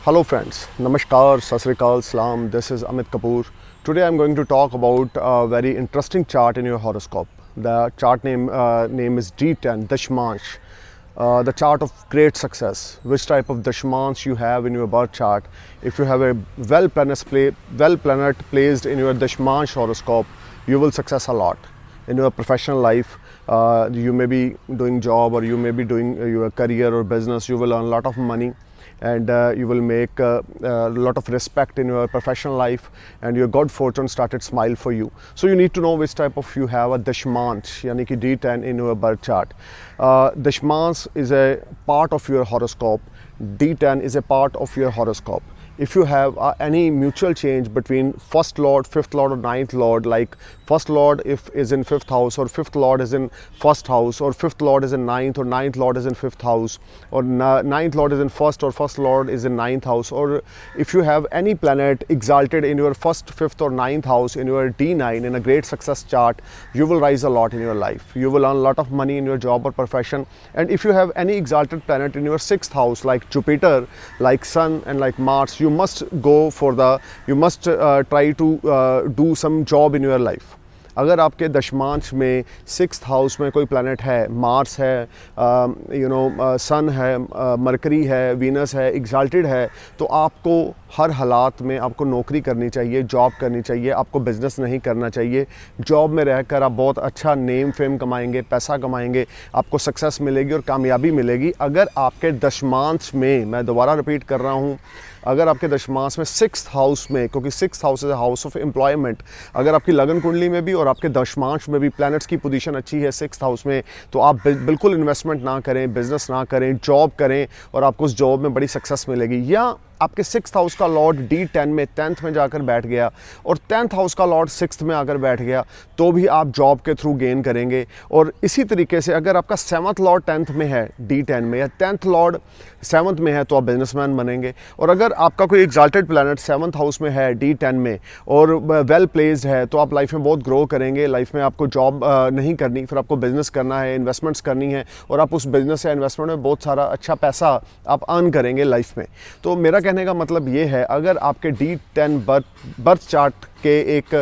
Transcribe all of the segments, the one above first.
Hello friends, Namaskar, Sat Sri Akal, Salam, this is Amit Kapoor. Today I'm going to talk about a very interesting chart in your horoscope. The chart name is D10, Dashmansh. The chart of great success. Which type of Dashmansh you have in your birth chart. If you have a well planet placed in your Dashmansh horoscope, you will success a lot. In your professional life, you may be doing job or you may be doing your career or business, you will earn a lot of money and you will make a lot of respect in your professional life and your good fortune started smile for you. So you need to know which type of you have a Dashmansh, yani ki D10 in your birth chart. Dashmansh is a part of your horoscope. D10 is a part of your horoscope. If you have any mutual change between first lord, fifth lord or ninth lord, like first lord if is in fifth house or fifth lord is in first house or fifth lord is in ninth or ninth lord is in fifth house or ninth lord is in first or first lord is in ninth house, or if you have any planet exalted in your first, fifth or ninth house in your D9 in a great success chart, you will rise a lot in your life. You will earn a lot of money in your job or profession. And if you have any exalted planet in your sixth house like Jupiter, like Sun and like Mars, you must try to do some job in your life. अगर आपके दशमांश में sixth house में कोई planet है, Mars है, सन है, mercury है, वीनस है, एग्जाल्टेड है, तो आपको हर हालात में आपको नौकरी करनी चाहिए, जॉब करनी चाहिए, आपको बिज़नेस नहीं करना चाहिए। जॉब में रहकर आप बहुत अच्छा नेम फेम कमाएंगे, पैसा कमाएंगे, आपको सक्सेस मिलेगी और कामयाबी मिलेगी। अगर आपके दशमांश में, मैं दोबारा रिपीट कर रहा हूँ, अगर आपके दशमांश में सिक्स्थ हाउस में, क्योंकि sixth house is house of employment, अगर आपकी लगन कुंडली में भी और आपके दशमांश में भी प्लैनेट्स की पोजीशन अच्छी है सिक्स्थ हाउस में, तो आप बिल्कुल इन्वेस्टमेंट ना करें, बिजनेस ना करें, जॉब करें और आपको उस जॉब में बड़ी सक्सेस मिलेगी। या आपके सिक्स्थ हाउस का लॉर्ड D10 में 10th में जाकर बैठ गया और 10th हाउस का लॉर्ड सिक्स्थ में आकर बैठ गया, तो भी आप जॉब के थ्रू गेन करेंगे। और इसी तरीके से अगर आपका 7th लॉर्ड 10th में है D10 में, या 10th लॉर्ड 7th में है, तो आप बिजनेसमैन बनेंगे। और अगर आपका कोई एग्जाल्टेड प्लैनेट 7th हाउस में है D10 में और वेल प्लेस्ड है, तो आप लाइफ में बहुत ग्रो करेंगे। लाइफ में आपको जॉब नहीं करनी, फिर आपको बिजनेस करना है, इन्वेस्टमेंट्स करनी है और आप उस बिजनेस या इन्वेस्टमेंट में बहुत सारा अच्छा पैसा आप अर्न करेंगे लाइफ में। तो मेरा कहने का मतलब ये है, अगर आपके D10 बर्थ चार्ट के एक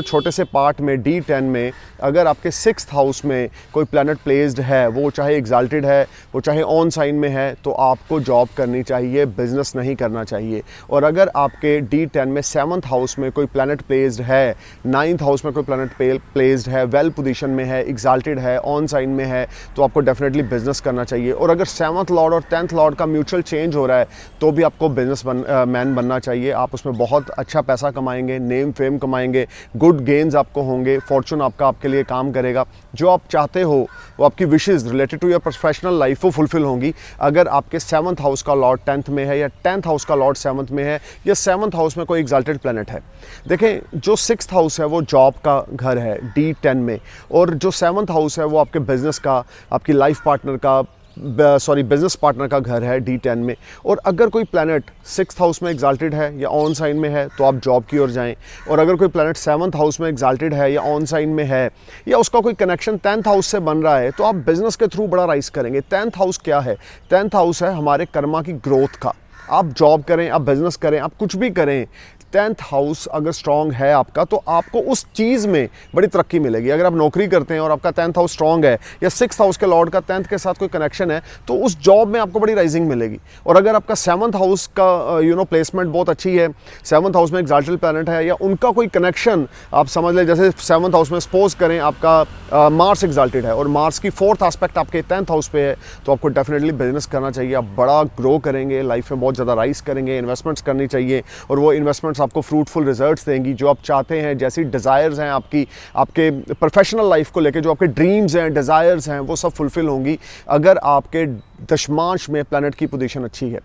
छोटे से पार्ट में D10 में अगर आपके सिक्स्थ हाउस में कोई प्लैनेट प्लेस्ड है, वो चाहे एग्जाल्टेड है, वो चाहे ऑन साइन में है, तो आपको जॉब करनी चाहिए, बिजनेस नहीं करना चाहिए। और अगर आपके D10 में 7th हाउस में कोई प्लैनेट प्लेस्ड है, 9th हाउस में कोई प्लैनेट प्लेस्ड है, वेल पोजीशन में है, एग्जाल्टेड है, ऑन साइन में है, तो आपको डेफिनेटली बिजनेस करना चाहिए। और अगर 7th लॉर्ड और 10th लॉर्ड का म्यूचुअल चेंज हो रहा है, तो भी आपको बिजनेस मैन बनना चाहिए। आप उसमें बहुत अच्छा पैसा कमाएंगे, नेम फेम कमाएंगे, गुड गेन्स आपको होंगे, फॉर्चून आपके लिए काम करेगा। जो आप चाहते हो, वो आपकी wishes related to your professional life वो फुलफिल होंगी अगर आपके 7th हाउस का लॉर्ड 10th में है, या 10th हाउस का लॉर्ड 7th में है, या 7th हाउस में कोई एग्जाल्टेड प्लैनेट है। देखें, जो 6th हाउस है वो जॉब का घर है D10 में, और जो 7th हाउस है वो आपके बिजनेस का, आपकी लाइफ पार्टनर का, बिजनेस पार्टनर का घर है D10 में। और अगर कोई प्लैनेट 6th हाउस में एग्जाल्टेड है या ऑन साइन में है, तो आप जॉब की ओर जाएं। और अगर कोई प्लैनेट 7th हाउस में एग्जाल्टेड है या ऑन साइन में है, या उसका कोई कनेक्शन 10th हाउस से बन रहा है, तो आप बिजनेस के थ्रू बड़ा राइज करेंगे। 10th हाउस क्या है? 10th हाउस है हमारे कर्मा की ग्रोथ का। आप जॉब करें, आप बिजनेस करें, आप कुछ भी करें, 10th हाउस अगर स्ट्रॉन्ग है आपका, तो आपको उस चीज़ में बड़ी तरक्की मिलेगी। अगर आप नौकरी करते हैं और आपका 10th हाउस स्ट्रॉन्ग है, या 6th हाउस के लॉर्ड का 10th के साथ कोई कनेक्शन है, तो उस जॉब में आपको बड़ी राइजिंग मिलेगी। और अगर आपका 7th हाउस का प्लेसमेंट बहुत अच्छी है, 7th हाउस में एग्जाल्टेड प्लैनेट है, या उनका कोई कनेक्शन आप समझ लें, जैसे 7th हाउस में सपोज करें आपका मार्स एग्जाल्टेड है और मार्स की 4th एस्पेक्ट आपके 10th हाउस पे है, तो आपको डेफिनेटली बिजनेस करना चाहिए। आप बड़ा ग्रो करेंगे, लाइफ में बहुत ज़्यादा राइज करेंगे, इन्वेस्टमेंट्स करनी चाहिए, और वो इन्वेस्टमेंट्स आपको फ्रूटफुल रिजल्ट्स देंगी। जो आप चाहते हैं, जैसी डिज़ायर्स हैं आपके प्रोफेशनल लाइफ को लेके, जो आपके ड्रीम्स हैं, डिज़ायर्स हैं, वो सब फुलफिल होंगी अगर आपके दशमांश में प्लैनेट की पोजीशन अच्छी है।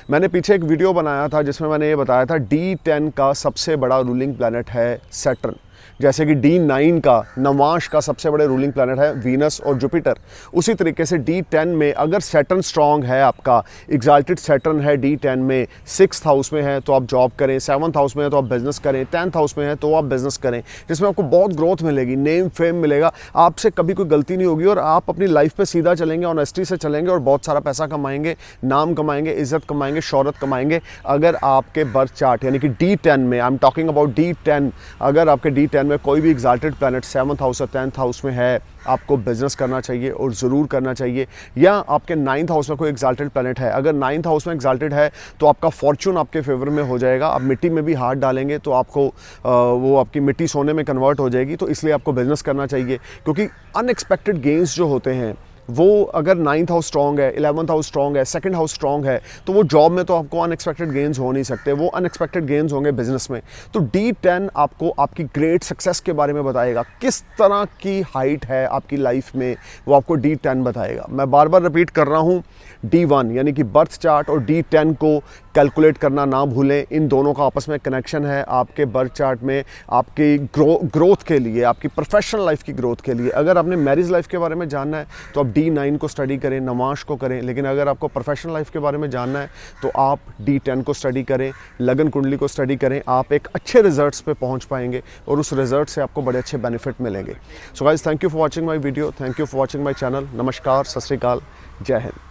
मैंने पीछे एक वीडियो बनाया था जिसमें मैंने ये बताया था D10 का सबसे बड़ा रूलिंग प्लैनेट है सैटर्न। जैसे कि D9 का नवांश का सबसे बड़े रूलिंग प्लैनेट है वीनस और जुपिटर, उसी तरीके से D10 में अगर सैटर्न स्ट्रांग है, आपका एग्जाल्टेड सैटर्न है D10 में, 6th हाउस में है तो आप जॉब करें, 7th हाउस में है तो आप बिजनेस करें, 10th हाउस में है तो आप बिजनेस करें, जिसमें आपको बहुत ग्रोथ मिलेगी, नेम फेम मिलेगा, आपसे कभी कोई गलती नहीं होगी और आप अपनी लाइफ पे सीधा चलेंगे, ऑनेस्टी से चलेंगे और बहुत सारा पैसा कमाएंगे, नाम कमाएंगे, इज्जत कमाएंगे, शोहरत कमाएंगे। अगर आपके बर्थ चार्ट यानी कि D10 में, I am talking about D10, अगर आपके D10 में कोई भी एग्जाल्टेड प्लैनेट 7th हाउस और 10th हाउस में है, आपको बिजनेस करना चाहिए और ज़रूर करना चाहिए। या आपके 9th हाउस में कोई एग्जाल्टेड प्लैनेट है, अगर 9th हाउस में एग्जाल्टेड है तो आपका फॉर्चून आपके फेवर में हो जाएगा। आप मिट्टी में भी हाथ डालेंगे तो आपको वो आपकी मिट्टी सोने में कन्वर्ट हो जाएगी, तो इसलिए आपको बिजनेस करना चाहिए, क्योंकि अनएक्सपेक्टेड गेन्स जो होते हैं वो अगर 9th हाउस स्ट्रॉन्ग है, 11th हाउस स्ट्रॉन्ग है, 2nd हाउस स्ट्रॉन्ग है, तो वो जॉब में तो आपको अनएक्सपेक्टेड गेन्स हो नहीं सकते, वो अनएक्सपेक्टेड गेन्स होंगे बिजनेस में। तो D10 आपको आपकी ग्रेट सक्सेस के बारे में बताएगा, किस तरह की हाइट है आपकी लाइफ में, वो आपको D10 बताएगा। मैं बार बार रिपीट कर रहा हूँ, D1 यानी कि बर्थ चार्ट और D10 को कैलकुलेट करना ना भूलें, इन दोनों का आपस में कनेक्शन है आपके बर्थ चार्ट में, आपकी ग्रोथ के लिए, आपकी प्रोफेशनल लाइफ की ग्रोथ के लिए। अगर आपने मैरिज लाइफ के बारे में जानना है तो आप D9 को स्टडी करें, नवांश को करें, लेकिन अगर आपको प्रोफेशनल लाइफ के बारे में जानना है तो आप D10 को स्टडी करें, लगन कुंडली को स्टडी करें, आप एक अच्छे रिजल्ट्स पे पहुंच पाएंगे और उस रिजल्ट से आपको बड़े अच्छे बेनिफिट मिलेंगे। So guys, thank you for watching my video, thank you for watching my channel. नमस्कार, सत श्री अकाल, जय हिंद।